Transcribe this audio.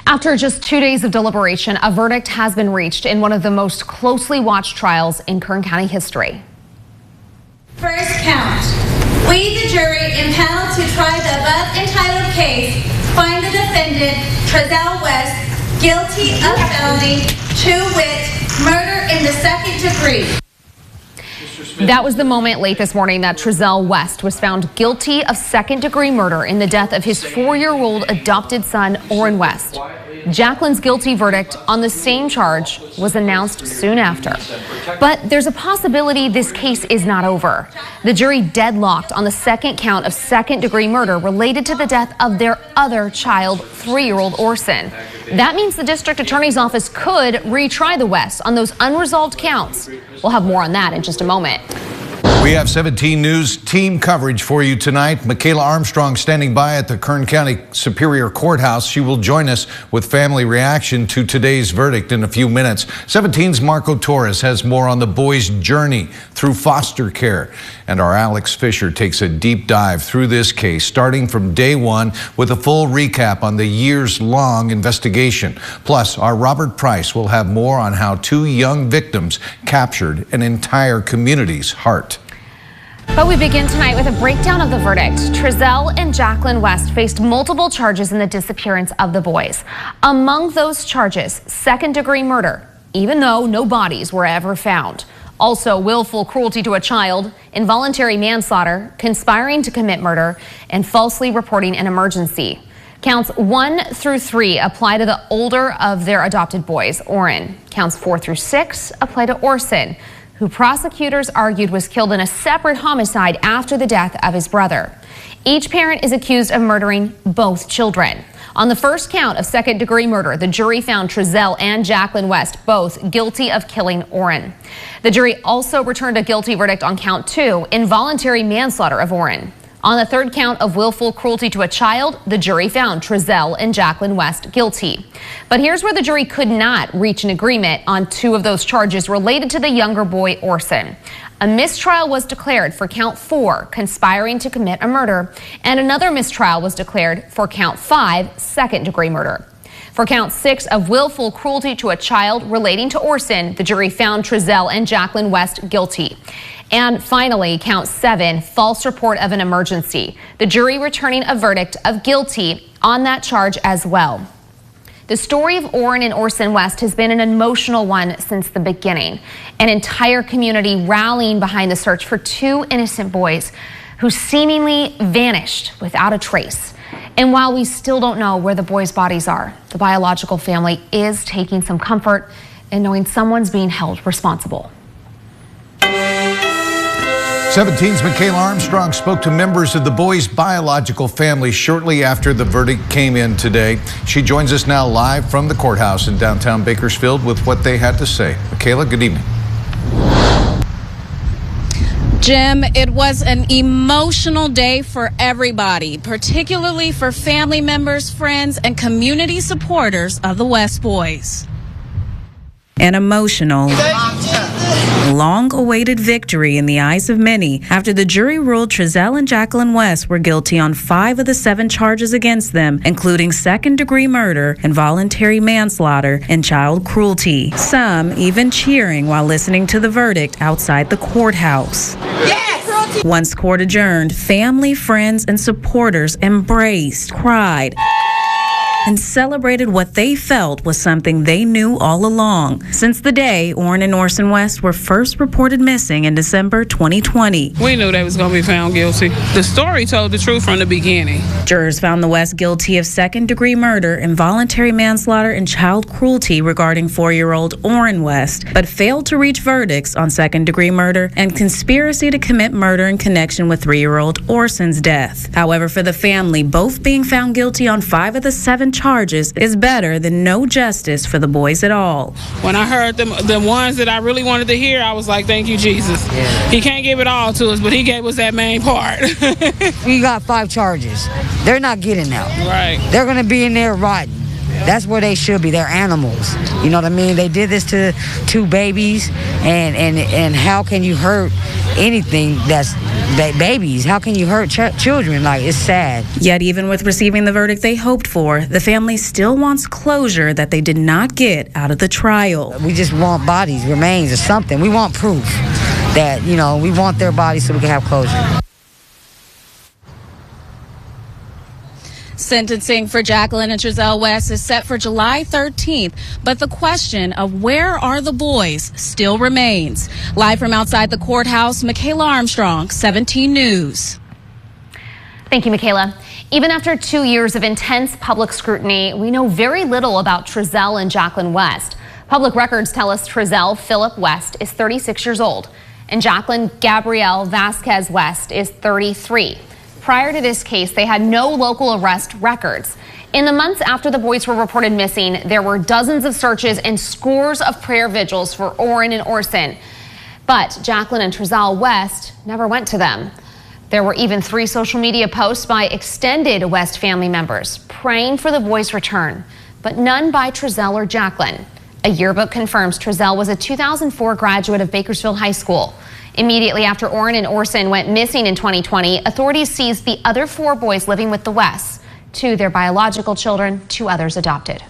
After just 2 days of deliberation, a verdict has been reached in one of the most closely watched trials in Kern County history. First count. We, the jury, impaneled to try the above entitled case, find the defendant, Trezell West, guilty of felony, to wit, murder in the second degree. That was the moment late this morning that Trezell West was found guilty of second-degree murder in the death of his 4-year-old adopted son, Orrin West. Jacqueline's guilty verdict on the same charge was announced soon after. But there's a possibility this case is not over. The jury deadlocked on the second count of second-degree murder related to the death of their other child, 3-year-old Orson. That means the district attorney's office could retry the Wests on those unresolved counts. We'll have more on that in just a moment. We have 17 News team coverage for you tonight. Michaela Armstrong standing by at the Kern County Superior Courthouse. She will join us with family reaction to today's verdict in a few minutes. 17's Marco Torres has more on the boys' journey through foster care. And our Alex Fisher takes a deep dive through this case, starting from day one with a full recap on the years-long investigation. Plus, our Robert Price will have more on how 2 young victims captured an entire community's heart. But we begin tonight with a breakdown of the verdict. Trezell and Jacqueline West faced multiple charges in the disappearance of the boys. Among those charges, second-degree murder, even though no bodies were ever found. Also, willful cruelty to a child, involuntary manslaughter, conspiring to commit murder, and falsely reporting an emergency. Counts 1 through 3 apply to the older of their adopted boys, Orrin. Counts 4 through 6 apply to Orson, who prosecutors argued was killed in a separate homicide after the death of his brother. Each parent is accused of murdering both children. On the first count of second-degree murder, the jury found Trezell and Jacqueline West both guilty of killing Orrin. The jury also returned a guilty verdict on count 2, involuntary manslaughter of Orrin. On the third count of willful cruelty to a child, the jury found Trezell and Jacqueline West guilty. But here's where the jury could not reach an agreement on 2 of those charges related to the younger boy, Orson. A mistrial was declared for count 4, conspiring to commit a murder, and another mistrial was declared for count 5, second-degree murder. For count 6 of willful cruelty to a child relating to Orson, the jury found Trezell and Jacqueline West guilty. And finally, count 7, false report of an emergency. The jury returning a verdict of guilty on that charge as well. The story of Orrin and Orson West has been an emotional one since the beginning. An entire community rallying behind the search for 2 innocent boys who seemingly vanished without a trace. And while we still don't know where the boys' bodies are, the biological family is taking some comfort in knowing someone's being held responsible. 17's Michaela Armstrong spoke to members of the boys' biological family shortly after the verdict came in today. She joins us now live from the courthouse in downtown Bakersfield with what they had to say. Michaela, good evening. Jim, it was an emotional day for everybody, particularly for family members, friends, and community supporters of the West boys. An emotional, long-awaited victory in the eyes of many after the jury ruled Trezell and Jacqueline West were guilty on 5 of the 7 charges against them, including second-degree murder, involuntary manslaughter, and child cruelty. Some even cheering while listening to the verdict outside the courthouse. Yes! Once court adjourned, family, friends, and supporters embraced, cried, and celebrated what they felt was something they knew all along. Since the day Orrin and Orson West were first reported missing in December 2020. We knew they was going to be found guilty. The story told the truth from the beginning. Jurors found the West guilty of second-degree murder, involuntary manslaughter, and child cruelty regarding 4-year-old Orrin West, but failed to reach verdicts on second-degree murder and conspiracy to commit murder in connection with 3-year-old Orson's death. However, for the family, both being found guilty on 5 of the 7 charges is better than no justice for the boys at all. When I heard the ones that I really wanted to hear, I was like, thank you, Jesus. Yeah. He can't give it all to us, but he gave us that main part. We got 5 charges. They're not getting out. Right. They're going to be in there rotting. That's where they should be. They're animals. You know what I mean? They did this to 2 babies, and how can you hurt anything that's babies? How can you hurt children? Like, it's sad. Yet even with receiving the verdict they hoped for, the family still wants closure that they did not get out of the trial. We just want bodies, remains, or something. We want proof that, you know, we want their bodies so we can have closure. Sentencing for Jacqueline and Trezell West is set for July 13th, but the question of where are the boys still remains. Live from outside the courthouse, Michaela Armstrong, 17 News. Thank you, Michaela. Even after 2 years of intense public scrutiny, we know very little about Trezell and Jacqueline West. Public records tell us Trezell Philip West is 36 years old, and Jacqueline Gabrielle Vasquez West is 33. Prior to this case, they had no local arrest records. In the months after the boys were reported missing, there were dozens of searches and scores of prayer vigils for Orrin and Orson. But Jacqueline and Trezell West never went to them. There were even 3 social media posts by extended West family members praying for the boys' return, but none by Trezell or Jacqueline. A yearbook confirms Trezell was a 2004 graduate of Bakersfield High School. Immediately after Orrin and Orson went missing in 2020, authorities seized the other 4 boys living with the Wests, 2 their biological children, 2 others adopted.